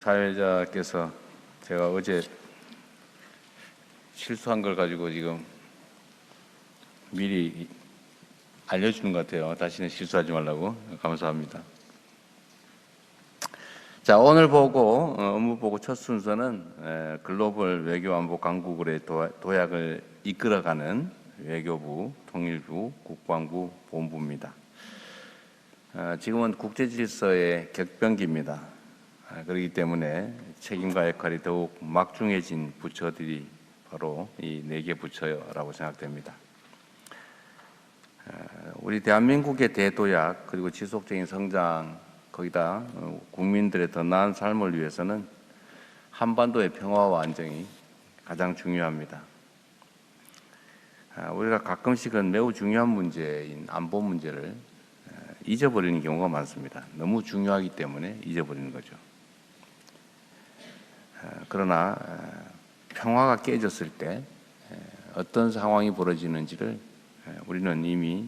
사회자께서 제가 어제 실수한 걸 가지고 지금 미리 알려주는 것 같아요. 다시는 실수하지 말라고. 감사합니다. 자, 오늘 업무 보고 첫 순서는 글로벌 외교안보 강국의 도약을 이끌어가는 외교부, 통일부, 국방부, 본부입니다. 지금은 국제질서의 격변기입니다. 그렇기 때문에 책임과 역할이 더욱 막중해진 부처들이 바로 이 4개 부처라고 생각됩니다. 우리 대한민국의 대도약 그리고 지속적인 성장, 거기다 국민들의 더 나은 삶을 위해서는 한반도의 평화와 안정이 가장 중요합니다. 우리가 가끔씩은 매우 중요한 문제인 안보 문제를 잊어버리는 경우가 많습니다. 너무 중요하기 때문에 잊어버리는 거죠. 그러나 평화가 깨졌을 때 어떤 상황이 벌어지는지를 우리는 이미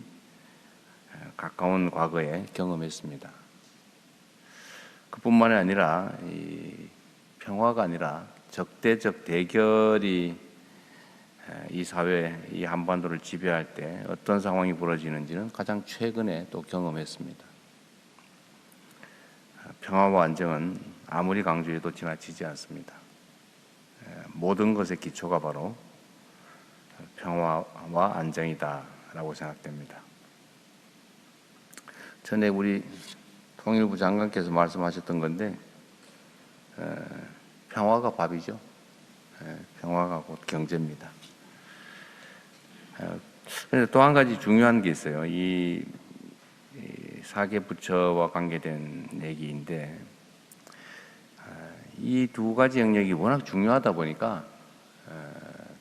가까운 과거에 경험했습니다. 그뿐만이 아니라 이 평화가 아니라 적대적 대결이 이 사회, 이 한반도를 지배할 때 어떤 상황이 벌어지는지는 가장 최근에 또 경험했습니다. 평화와 안정은 아무리 강조해도 지나치지 않습니다. 모든 것의 기초가 바로 평화와 안정이다라고 생각됩니다. 전에 우리 통일부 장관께서 말씀하셨던 건데 평화가 밥이죠. 평화가 곧 경제입니다. 그런데 또 한 가지 중요한 게 있어요. 이 4개 부처와 관계된 얘기인데 이 두 가지 영역이 워낙 중요하다 보니까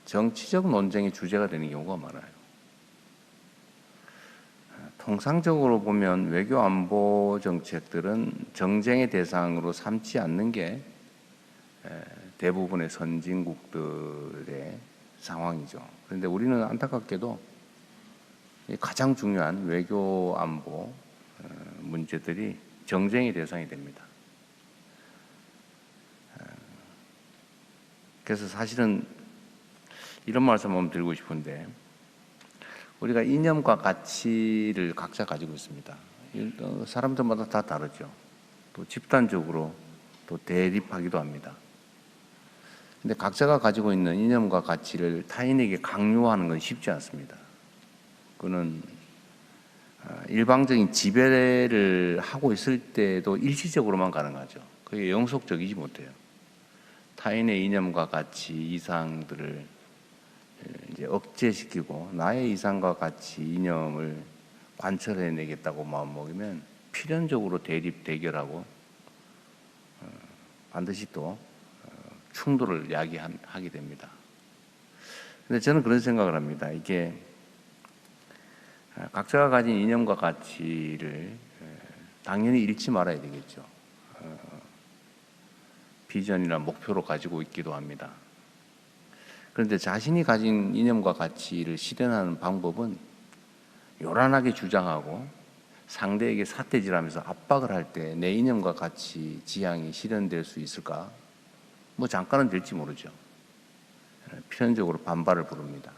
정치적 논쟁의 주제가 되는 경우가 많아요. 통상적으로 보면 외교 안보 정책들은 정쟁의 대상으로 삼지 않는 게 대부분의 선진국들의 상황이죠. 그런데 우리는 안타깝게도 가장 중요한 외교 안보 문제들이 정쟁의 대상이 됩니다. 그래서 사실은 이런 말씀 한번 드리고 싶은데 우리가 이념과 가치를 각자 가지고 있습니다. 사람들마다 다 다르죠. 또 집단적으로 또 대립하기도 합니다. 근데 각자가 가지고 있는 이념과 가치를 타인에게 강요하는 건 쉽지 않습니다. 그는 일방적인 지배를 하고 있을 때도 일시적으로만 가능하죠. 그게 영속적이지 못해요. 타인의 이념과 가치, 이상들을 이제 억제시키고 나의 이상과 가치, 이념을 관철해내겠다고 마음먹으면 필연적으로 대결하고 반드시 또 충돌을 야기하게 됩니다. 근데 저는 그런 생각을 합니다. 이게 각자가 가진 이념과 가치를 당연히 잃지 말아야 되겠죠. 비전이나 목표로 가지고 있기도 합니다. 그런데 자신이 가진 이념과 가치를 실현하는 방법은 요란하게 주장하고 상대에게 삿대질하면서 압박을 할 때 내 이념과 가치, 지향이 실현될 수 있을까? 뭐 잠깐은 될지 모르죠. 필연적으로 반발을 부릅니다.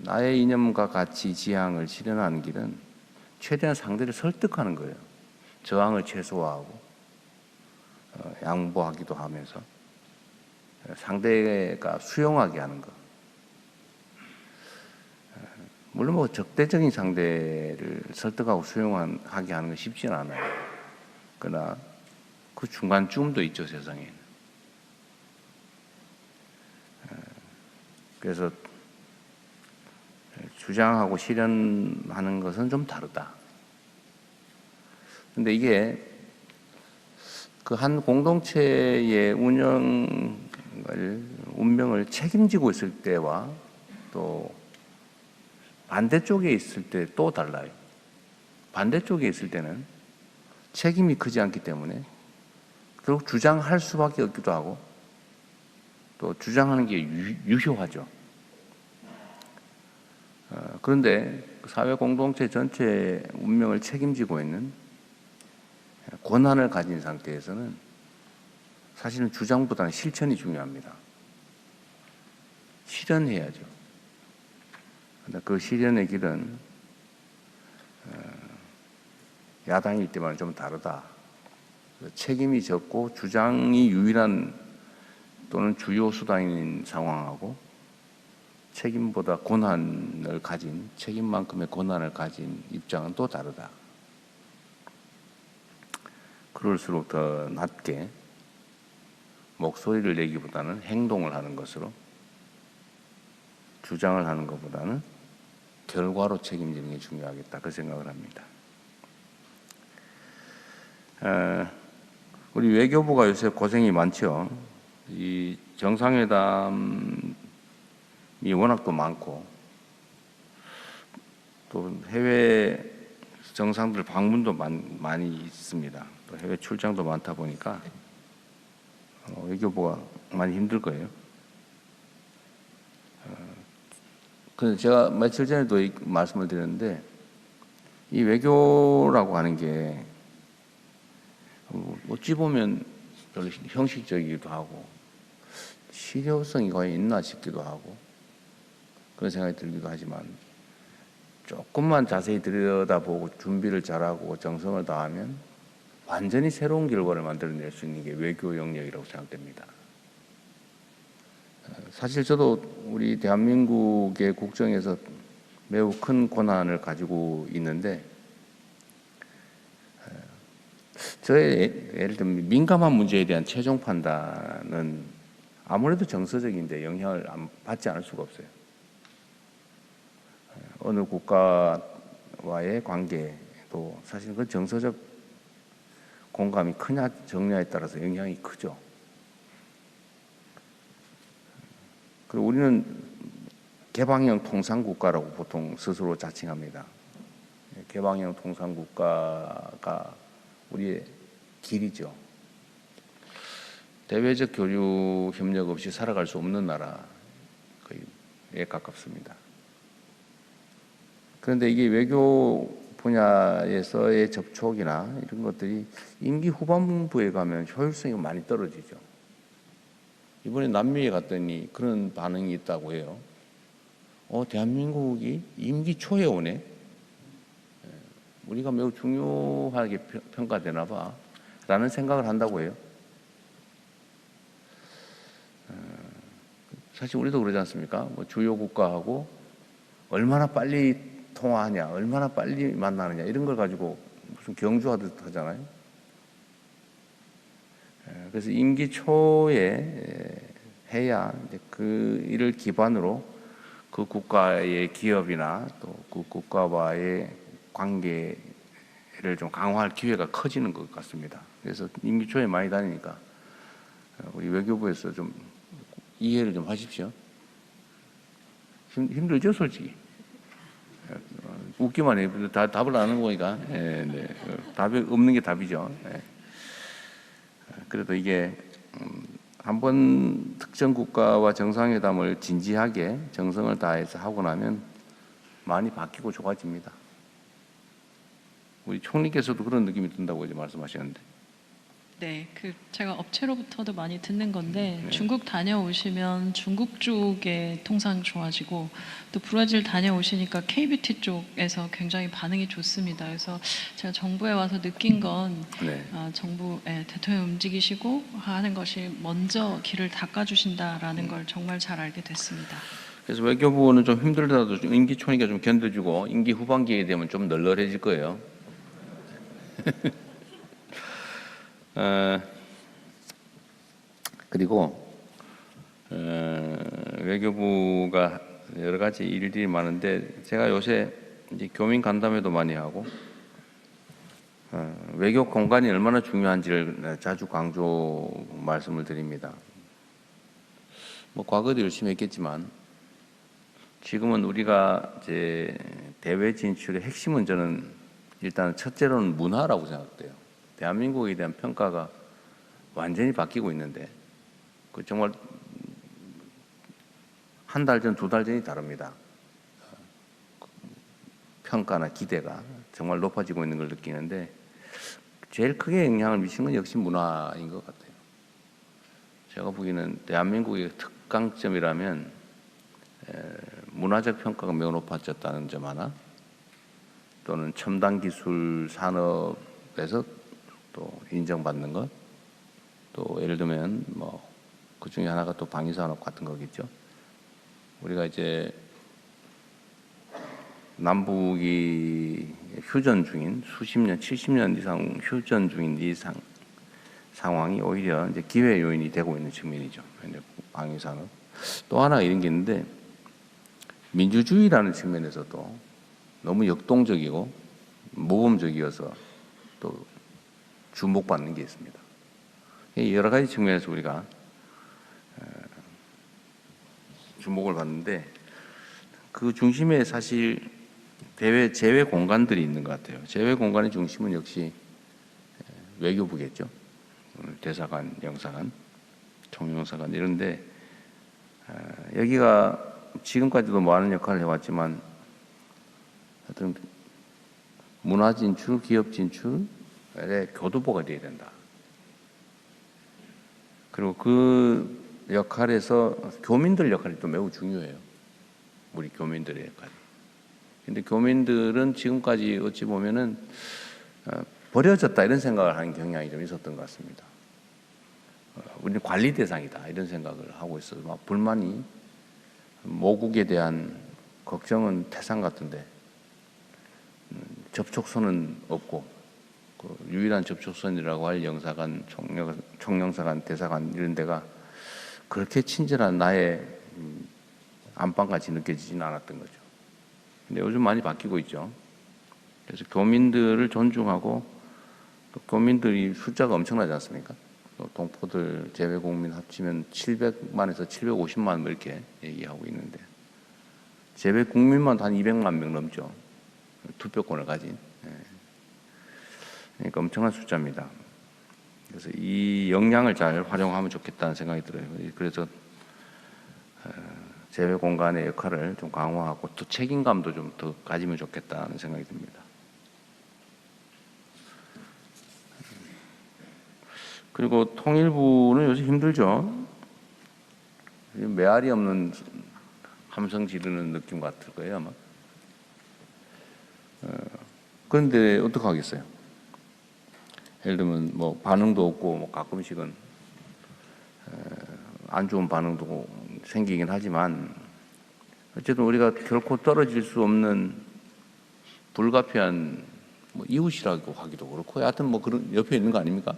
나의 이념과 가치, 지향을 실현하는 길은 최대한 상대를 설득하는 거예요. 저항을 최소화하고 양보하기도 하면서 상대가 수용하게 하는 것. 물론 뭐 적대적인 상대를 설득하고 수용하게 하는 건 쉽지는 않아요. 그러나 그 중간쯤도 있죠, 세상에. 그래서 주장하고 실현하는 것은 좀 다르다. 근데 이게 그 한 공동체의 운명을 책임지고 있을 때와 또 반대쪽에 있을 때 또 달라요. 반대쪽에 있을 때는 책임이 크지 않기 때문에 결국 주장할 수밖에 없기도 하고 또 주장하는 게 유효하죠. 그런데 사회 공동체 전체의 운명을 책임지고 있는 권한을 가진 상태에서는 사실은 주장보다는 실천이 중요합니다. 실현해야죠. 근데 그 실현의 길은 야당일 때만 좀 다르다. 책임이 적고 주장이 유일한 또는 주요 수단인 상황하고 책임보다 권한을 가진, 책임만큼의 권한을 가진 입장은 또 다르다. 그럴수록 더 낮게 목소리를 내기보다는 행동을 하는 것으로, 주장을 하는 것보다는 결과로 책임지는 게 중요하겠다, 그 생각을 합니다. 우리 외교부가 요새 고생이 많죠. 이 정상회담이 워낙 또 많고 또 해외 정상들 방문도 많이 있습니다. 또 해외 출장도 많다 보니까 외교부가 많이 힘들 거예요. 그래서 제가 며칠 전에도 말씀을 드렸는데, 이 외교라고 하는 게 어찌 보면 별로 형식적이기도 하고 실효성이 과연 있나 싶기도 하고 그런 생각이 들기도 하지만, 조금만 자세히 들여다보고 준비를 잘하고 정성을 다하면 완전히 새로운 결과를 만들어낼 수 있는 게 외교 영역이라고 생각됩니다. 사실 저도 우리 대한민국의 국정에서 매우 큰 권한을 가지고 있는데, 저의 예를 들면 민감한 문제에 대한 최종 판단은 아무래도 정서적인데 영향을 받지 않을 수가 없어요. 어느 국가와의 관계도 사실 그 정서적 공감이 크냐 적냐에 따라서 영향이 크죠. 그리고 우리는 개방형 통상국가라고 보통 스스로 자칭합니다. 개방형 통상국가가 우리의 길이죠. 대외적 교류 협력 없이 살아갈 수 없는 나라에 가깝습니다. 그런데 이게 외교 분야에서의 접촉이나 이런 것들이 임기 후반부에 가면 효율성이 많이 떨어지죠. 이번에 남미에 갔더니 그런 반응이 있다고 해요. 대한민국이 임기 초에 오네. 우리가 매우 중요하게 평가되나 봐 라는 생각을 한다고 해요. 사실 우리도 그러지 않습니까? 주요 국가하고 얼마나 빨리 통화하냐, 얼마나 빨리 만나느냐 이런 걸 가지고 무슨 경주하듯 하잖아요. 그래서 임기 초에 해야 그 일을 기반으로 그 국가의 기업이나 또 그 국가와의 관계를 좀 강화할 기회가 커지는 것 같습니다. 그래서 임기 초에 많이 다니니까 우리 외교부에서 좀 이해를 좀 하십시오. 힘들죠, 솔직히. 웃기만 해요. 답을 안 하는 거니까. 네. 답이 없는 게 답이죠. 네. 그래도 이게 한번 특정 국가와 정상회담을 진지하게 정성을 다해서 하고 나면 많이 바뀌고 좋아집니다. 우리 총리께서도 그런 느낌이 든다고 이제 말씀하셨는데. 네, 제가 업체로부터도 많이 듣는 건데, 중국 다녀오시면 중국 쪽의 통상 좋아지고, 또 브라질 다녀오시니까 KBT 쪽에서 굉장히 반응이 좋습니다. 그래서 제가 정부에 와서 느낀 건 정부 대통령 움직이시고 하는 것이 먼저 길을 닦아주신다라는 걸 정말 잘 알게 됐습니다. 그래서 외교부는 좀 힘들더라도 임기 초니까 좀 견뎌주고 임기 후반기에 되면 좀 널널해질 거예요. 그리고 외교부가 여러 가지 일들이 많은데, 제가 요새 이제 교민 간담회도 많이 하고 외교 공간이 얼마나 중요한지를 자주 강조 말씀을 드립니다. 과거도 열심히 했겠지만 지금은 우리가 이제 대외 진출의 핵심은 저는 일단 첫째로는 문화라고 생각돼요. 대한민국에 대한 평가가 완전히 바뀌고 있는데, 그 정말 한 달 전, 두 달 전이 다릅니다. 평가나 기대가 정말 높아지고 있는 걸 느끼는데, 제일 크게 영향을 미치는 건 역시 문화인 것 같아요. 제가 보기에는 대한민국의 특강점이라면 문화적 평가가 매우 높아졌다는 점 하나, 또는 첨단 기술 산업에서 또 인정받는 것, 또 예를 들면 뭐 그 중에 하나가 또 방위 산업 같은 거겠죠. 우리가 이제 남북이 휴전 중인 수십 년, 70년 이상 휴전 중인 이 상황이 오히려 이제 기회 요인이 되고 있는 측면이죠. 방위 산업. 또 하나 이런 게 있는데, 민주주의라는 측면에서도 너무 역동적이고 모범적이어서 또 주목받는 게 있습니다. 여러 가지 측면에서 우리가 주목을 받는데, 그 중심에 사실 제외 공간들이 있는 것 같아요. 제외 공간의 중심은 역시 외교부겠죠. 대사관, 영사관, 총영사관 이런데, 여기가 지금까지도 많은 역할을 해왔지만 하여튼 문화 진출, 기업 진출에 교두보가 되어야 된다. 그리고 그 역할에서 교민들 역할이 또 매우 중요해요. 우리 교민들의 역할이. 근데 교민들은 지금까지 어찌 보면은 버려졌다 이런 생각을 하는 경향이 좀 있었던 것 같습니다. 우리는 관리 대상이다 이런 생각을 하고 있어서 막 불만이, 모국에 대한 걱정은 태산 같은데 접촉선은 없고, 그 유일한 접촉선이라고 할 영사관, 총영사관, 대사관 이런 데가 그렇게 친절한 나의 안방같이 느껴지지는 않았던 거죠. 근데 요즘 많이 바뀌고 있죠. 그래서 교민들을 존중하고, 또 교민들이 숫자가 엄청나지 않습니까? 또 동포들 제외 국민 합치면 700만에서 750만 뭐 이렇게 얘기하고 있는데, 제외 국민만 한 200만 명 넘죠. 투표권을 가진. 그러니까 엄청난 숫자입니다. 그래서 이 역량을 잘 활용하면 좋겠다는 생각이 들어요. 그래서 제외 공간의 역할을 좀 강화하고 또 책임감도 좀 더 가지면 좋겠다는 생각이 듭니다. 그리고 통일부는 요새 힘들죠. 메아리 없는 함성 지르는 느낌 같을 거예요, 아마. 그런데 어떡하겠어요? 예를 들면 뭐 반응도 없고, 뭐 가끔씩은 안 좋은 반응도 생기긴 하지만, 어쨌든 우리가 결코 떨어질 수 없는 불가피한 뭐 이웃이라고 하기도 그렇고, 하여튼 뭐 그런 옆에 있는 거 아닙니까?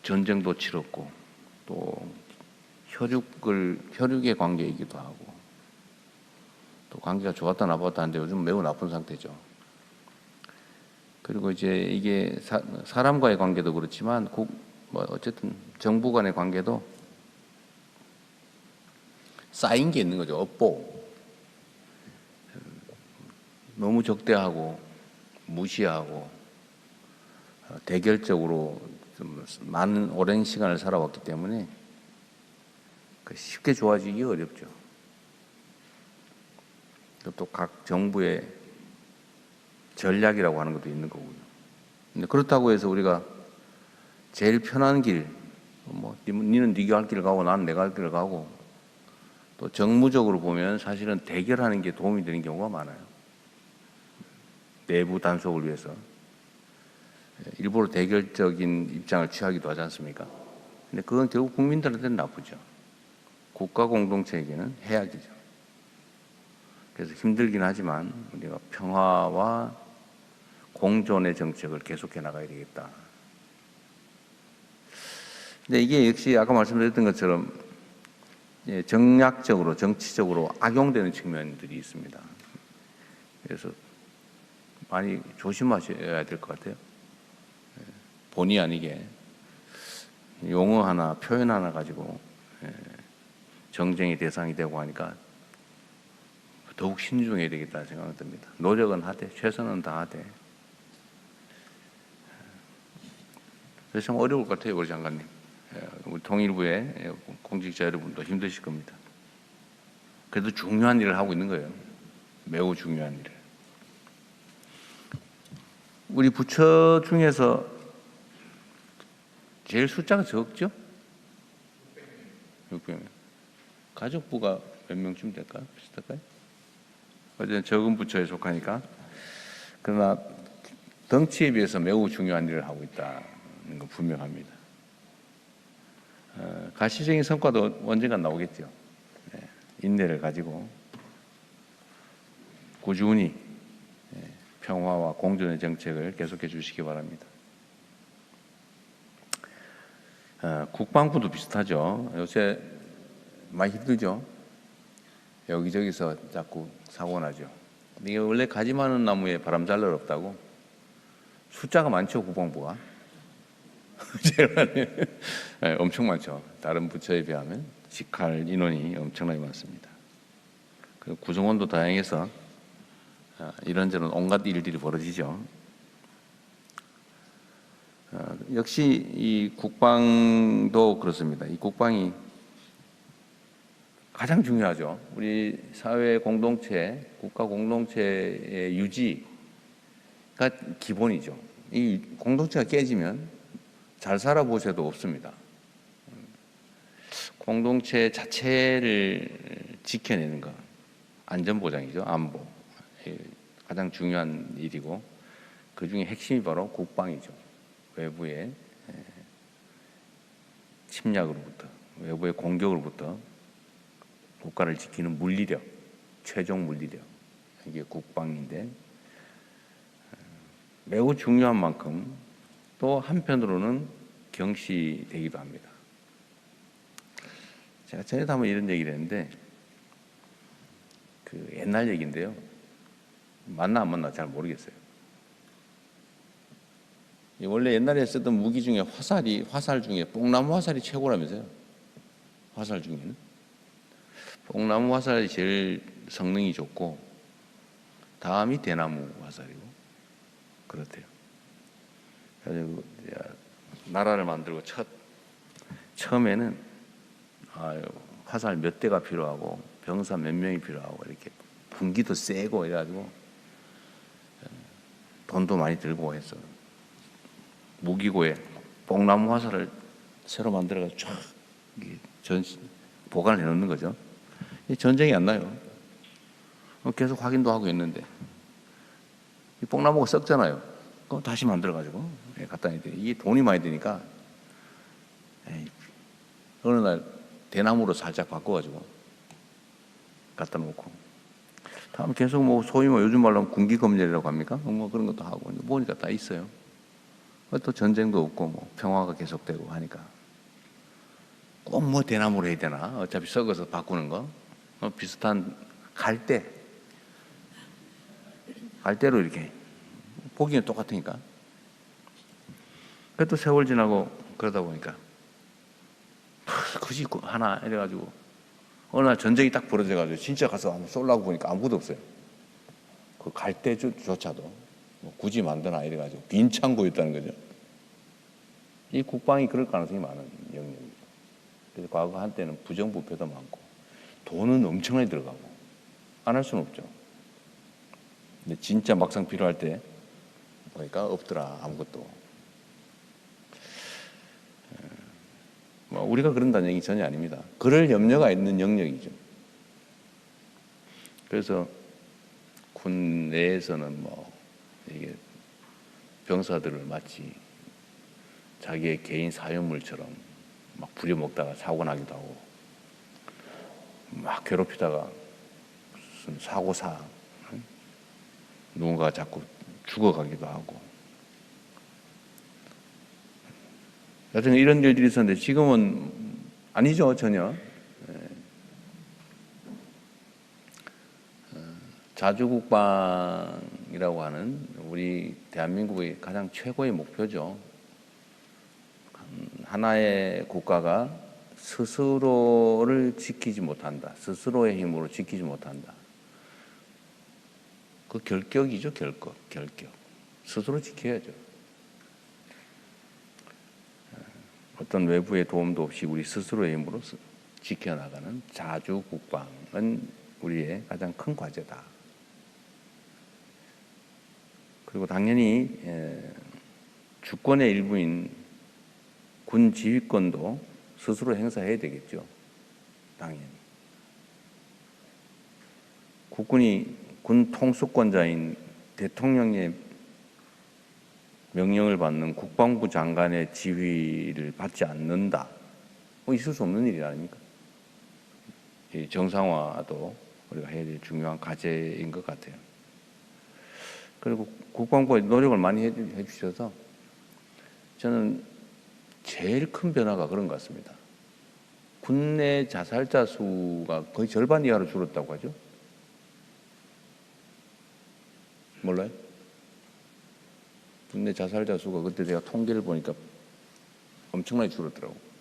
전쟁도 치렀고, 또 혈육의 관계이기도 하고, 또 관계가 좋았다 나빴다 하는데 요즘 매우 나쁜 상태죠. 그리고 이제 이게 사람과의 관계도 그렇지만 뭐 어쨌든 정부 간의 관계도 쌓인 게 있는 거죠. 업보. 너무 적대하고 무시하고 대결적으로 좀 많은 오랜 시간을 살아왔기 때문에 쉽게 좋아지기 어렵죠. 또 각 정부의 전략이라고 하는 것도 있는 거고요. 근데 그렇다고 해서 우리가 제일 편한 길, 뭐 니는 네가 할 길을 가고 나는 내가 할 길을 가고, 또 정무적으로 보면 사실은 대결하는 게 도움이 되는 경우가 많아요. 내부 단속을 위해서 일부러 대결적인 입장을 취하기도 하지 않습니까? 근데 그건 결국 국민들한테는 나쁘죠. 국가 공동체에게는 해악이죠. 그래서 힘들긴 하지만 우리가 평화와 공존의 정책을 계속해 나가야 되겠다. 근데 이게 역시 아까 말씀드렸던 것처럼 정략적으로, 정치적으로 악용되는 측면들이 있습니다. 그래서 많이 조심하셔야 될 것 같아요. 본의 아니게 용어 하나, 표현 하나 가지고 정쟁의 대상이 되고 하니까 더욱 신중해야 되겠다는 생각이 듭니다. 노력은 하되, 최선은 다하되. 그래서 참 어려울 것 같아요, 우리 장관님. 우리 통일부의 공직자 여러분도 힘드실 겁니다. 그래도 중요한 일을 하고 있는 거예요. 매우 중요한 일을. 우리 부처 중에서 제일 숫자가 적죠? 600명. 가족부가 몇 명쯤 될까요? 비슷할까요? 어쨌든 적은 부처에 속하니까. 그러나 덩치에 비해서 매우 중요한 일을 하고 있다는 건 분명합니다. 가시적인 성과도 언젠간 나오겠죠. 인내를 가지고 꾸준히 평화와 공존의 정책을 계속해 주시기 바랍니다. 국방부도 비슷하죠. 요새 많이 힘들죠. 여기저기서 자꾸 사고 나죠. 이게 원래 가지 많은 나무에 바람 잘 날 없다고. 숫자가 많죠, 국방부가. 엄청 많죠. 다른 부처에 비하면 직할 인원이 엄청나게 많습니다. 그 구성원도 다양해서 이런저런 온갖 일들이 벌어지죠. 역시 이 국방도 그렇습니다. 이 국방이 가장 중요하죠. 우리 사회 공동체, 국가 공동체의 유지가 기본이죠. 이 공동체가 깨지면 잘 살아보셔도 없습니다. 공동체 자체를 지켜내는 것, 안전보장이죠. 안보. 가장 중요한 일이고 그 중에 핵심이 바로 국방이죠. 외부의 침략으로부터, 외부의 공격으로부터 국가를 지키는 물리력, 최종 물리력, 이게 국방인데 매우 중요한 만큼 또 한편으로는 경시되기도 합니다. 제가 전에도 한번 이런 얘기를 했는데 그 옛날 얘기인데요. 맞나 안 맞나 잘 모르겠어요. 원래 옛날에 쓰던 무기 중에 화살 중에 뽕나무 화살이 최고라면서요. 화살 중에는 뽕나무 화살이 제일 성능이 좋고 다음이 대나무 화살이고 그렇대요. 그래서 나라를 만들고 처음에는 화살 몇 대가 필요하고 병사 몇 명이 필요하고 이렇게 분기도 세고 이래가지고 돈도 많이 들고 해서 무기고에 뽕나무 화살을 새로 만들어가지고 쫙 보관을 해놓는 거죠. 전쟁이 안 나요. 계속 확인도 하고 있는데 이 뽕나무가 썩잖아요. 그럼 다시 만들어가지고 갖다 놔야 돼요. 이게 돈이 많이 드니까 어느 날 대나무로 살짝 바꿔가지고 갖다 놓고 다음 계속 뭐 소위 요즘 말로 하면 군기검열이라고 합니까? 뭐 그런 것도 하고 보니까 다 있어요. 또 전쟁도 없고 뭐 평화가 계속되고 하니까 꼭 뭐 대나무로 해야 되나? 어차피 썩어서 바꾸는 거 비슷한 갈대로 이렇게 보기는 똑같으니까. 그래도 세월 지나고 그러다 보니까 굳이 하나 이래가지고 어느 날 전쟁이 딱 벌어져가지고 진짜 가서 한번 쏠라고 보니까 아무것도 없어요. 그 갈대조차도 뭐 굳이 만드나 이래가지고 빈 창고였다는 거죠. 이 국방이 그럴 가능성이 많은 영역이죠. 그래서 과거 한때는 부정부패도 많고 돈은 엄청나게 들어가고 안 할 수는 없죠. 근데 진짜 막상 필요할 때 보니까 없더라 아무것도. 우리가 그런다는 얘기 전혀 아닙니다. 그럴 염려가 있는 영역이죠. 그래서 군 내에서는 이게 병사들을 마치 자기의 개인 사유물처럼 막 부려먹다가 사고 나기도 하고 막 괴롭히다가 무슨 사고사 누군가 자꾸 죽어가기도 하고 여튼 이런 일들이 있었는데 지금은 아니죠 전혀. 자주국방이라고 하는 우리 대한민국의 가장 최고의 목표죠. 하나의 국가가 스스로를 지키지 못한다. 스스로의 힘으로 지키지 못한다. 그 결격이죠, 결격. 스스로 지켜야죠. 어떤 외부의 도움도 없이 우리 스스로의 힘으로 지켜나가는 자주국방은 우리의 가장 큰 과제다. 그리고 당연히 주권의 일부인 군 지휘권도 스스로 행사해야 되겠죠. 당연히. 국군이 군 통수권자인 대통령의 명령을 받는 국방부 장관의 지휘를 받지 않는다. 뭐 있을 수 없는 일이 아닙니까? 이 정상화도 우리가 해야 될 중요한 과제인 것 같아요. 그리고 국방부가 노력을 많이 해주셔서 저는 제일 큰 변화가 그런 것 같습니다. 군내 자살자 수가 거의 절반 이하로 줄었다고 하죠. 몰라요? 군내 자살자 수가 그때 제가 통계를 보니까 엄청나게 줄었더라고.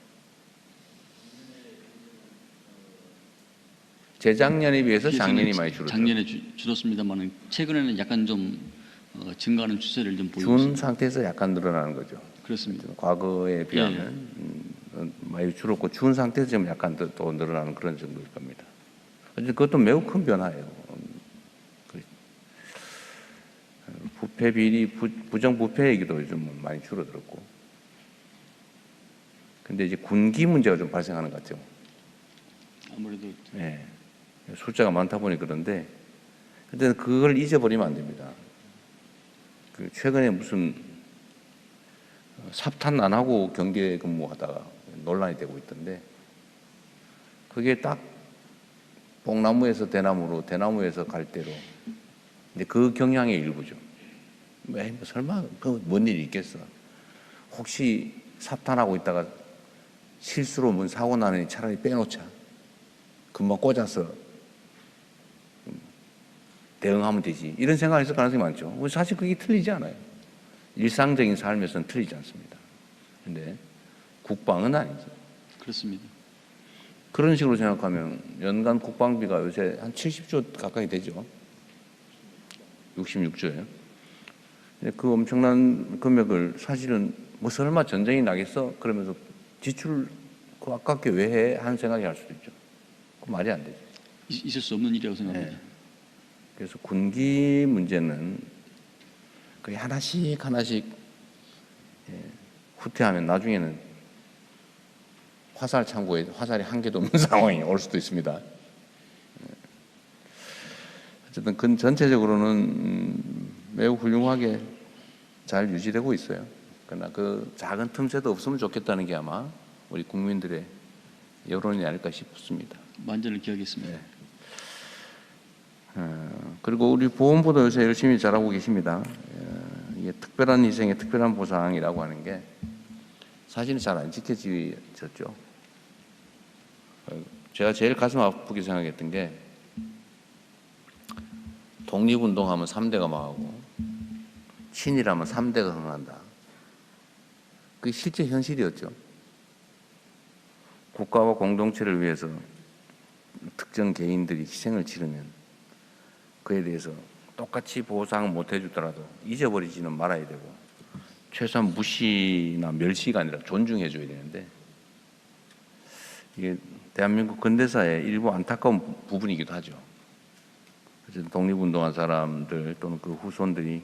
재작년에 비해서 작년이 많이 줄었죠. 작년에 줄었습니다만 최근에는 약간 좀 증가하는 추세를 좀 보이고 준 있습니다. 상태에서 약간 늘어나는 거죠. 그렇습니다. 과거에 비하면 많이 줄었고 준 상태에서 지금 약간 또 늘어나는 그런 정도일 겁니다. 어쨌든 그것도 매우 큰 변화예요. 부패 비리, 부정부패 얘기도 요즘 많이 줄어들었고. 근데 이제 군기 문제가 좀 발생하는 것 같죠. 아무래도 네. 숫자가 많다 보니 그런데, 근데 그걸 잊어버리면 안 됩니다. 최근에 무슨 삽탄 안 하고 경계 근무하다가 논란이 되고 있던데, 그게 딱 뽕나무에서 대나무로, 대나무에서 갈대로, 이제 그 경향의 일부죠. 뭐 설마 뭔 일이 있겠어? 혹시 삽탄하고 있다가 실수로 뭔 사고 나느니 차라리 빼놓자. 금방 꽂아서 대응하면 되지. 이런 생각을 했을 가능성이 많죠. 사실 그게 틀리지 않아요. 일상적인 삶에서는 틀리지 않습니다. 근데 국방은 아니죠. 그렇습니다. 그런 식으로 생각하면 연간 국방비가 요새 한 70조 가까이 되죠. 66조예요. 그 엄청난 금액을 사실은 뭐 설마 전쟁이 나겠어? 그러면서 지출 그 아깝게 왜 해? 하는 생각이 할 수도 있죠. 그 말이 안 되죠. 있을 수 없는 일이라고 생각합니다. 네. 그래서 군기 문제는 거의 하나씩 후퇴하면 나중에는 화살 창고에 화살이 한 개도 없는 상황이 올 수도 있습니다. 어쨌든 전체적으로는 매우 훌륭하게 잘 유지되고 있어요. 그러나 그 작은 틈새도 없으면 좋겠다는 게 아마 우리 국민들의 여론이 아닐까 싶습니다. 만전을 기하겠습니다. 그리고 우리 보훈부도 요새 열심히 잘하고 계십니다. 이게 특별한 희생의 특별한 보상이라고 하는 게 사실은 잘 안 지켜졌죠. 제가 제일 가슴 아프게 생각했던 게 독립운동하면 3대가 망하고 친일하면 3대가 흥한다. 그게 실제 현실이었죠. 국가와 공동체를 위해서 특정 개인들이 희생을 치르면 그에 대해서 똑같이 보상 못 해주더라도 잊어버리지는 말아야 되고 최소한 무시나 멸시가 아니라 존중해 줘야 되는데 이게 대한민국 근대사의 일부 안타까운 부분이기도 하죠. 어쨌든 독립운동한 사람들 또는 그 후손들이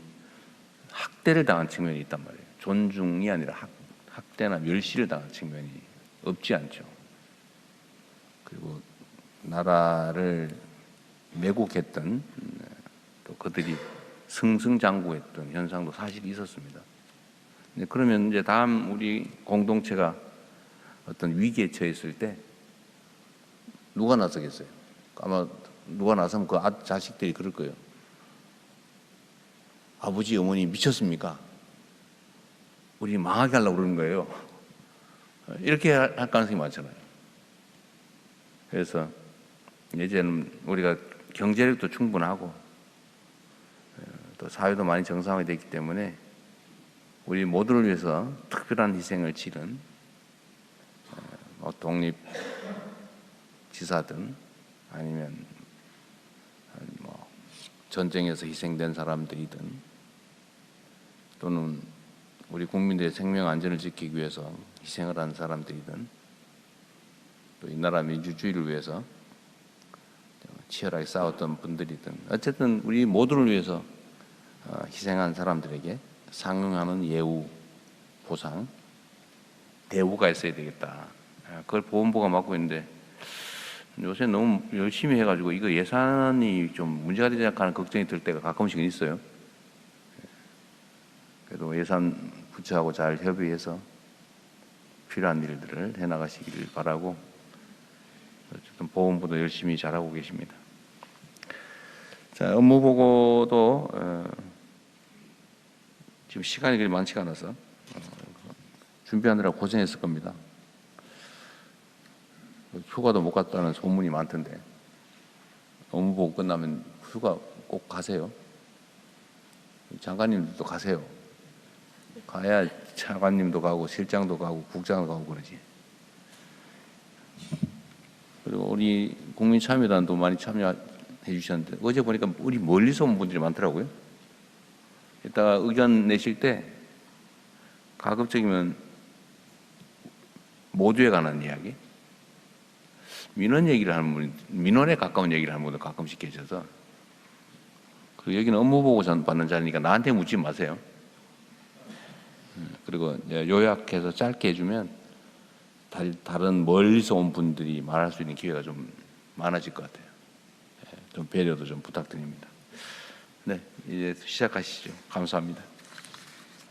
학대를 당한 측면이 있단 말이에요. 존중이 아니라 학대나 멸시를 당한 측면이 없지 않죠. 그리고 나라를 매국했던 또 그들이 승승장구했던 현상도 사실 있었습니다. 그러면 이제 다음 우리 공동체가 어떤 위기에 처했을 때 누가 나서겠어요? 아마 누가 나서면 그 자식들이 그럴 거예요. 아버지, 어머니 미쳤습니까? 우리 망하게 하려고 그러는 거예요. 이렇게 할 가능성이 많잖아요. 그래서 이제는 우리가 경제력도 충분하고 또 사회도 많이 정상화되기 때문에 우리 모두를 위해서 특별한 희생을 치른 독립지사든 아니면 뭐 전쟁에서 희생된 사람들이든 또는 우리 국민들의 생명 안전을 지키기 위해서 희생을 한 사람들이든 또 이 나라 민주주의를 위해서 치열하게 싸웠던 분들이든 어쨌든 우리 모두를 위해서 희생한 사람들에게 상응하는 예우, 보상, 대우가 있어야 되겠다. 그걸 보건부가 맡고 있는데 요새 너무 열심히 해가지고 이거 예산이 좀 문제가 되지 않을까 하는 걱정이 들 때가 가끔씩은 있어요. 그래도 예산 부처하고 잘 협의해서 필요한 일들을 해나가시기를 바라고, 어쨌든 보건부도 열심히 잘하고 계십니다. 자, 업무 보고도 지금 시간이 그리 많지가 않아서 준비하느라 고생했을 겁니다. 휴가도 못 갔다는 소문이 많던데 업무 보고 끝나면 휴가 꼭 가세요. 장관님들도 가세요. 가야 차관님도 가고 실장도 가고 국장도 가고 그러지. 그리고 우리 국민참여단도 많이 참여해 주셨는데 어제 보니까 우리 멀리서 온 분들이 많더라고요. 이따가 의견 내실 때 가급적이면 모두에 관한 이야기, 민원 얘기를 하는 분, 민원에 가까운 얘기를 하는 분도 가끔씩 계셔서, 그리고 여기는 업무 보고 받는 자리니까 나한테 묻지 마세요. 그리고 요약해서 짧게 해주면 다른 멀리서 온 분들이 말할 수 있는 기회가 좀 많아질 것 같아요. 좀 배려도 좀 부탁드립니다. 네, 이제 시작하시죠. 감사합니다.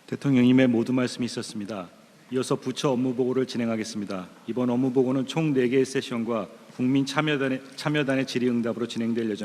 대통령님의 모두 말씀이 있었습니다. 이어서 부처 업무 보고를 진행하겠습니다. 이번 업무 보고는 총 4개의 세션과 국민 참여단의 질의응답으로 진행될 예정입니다.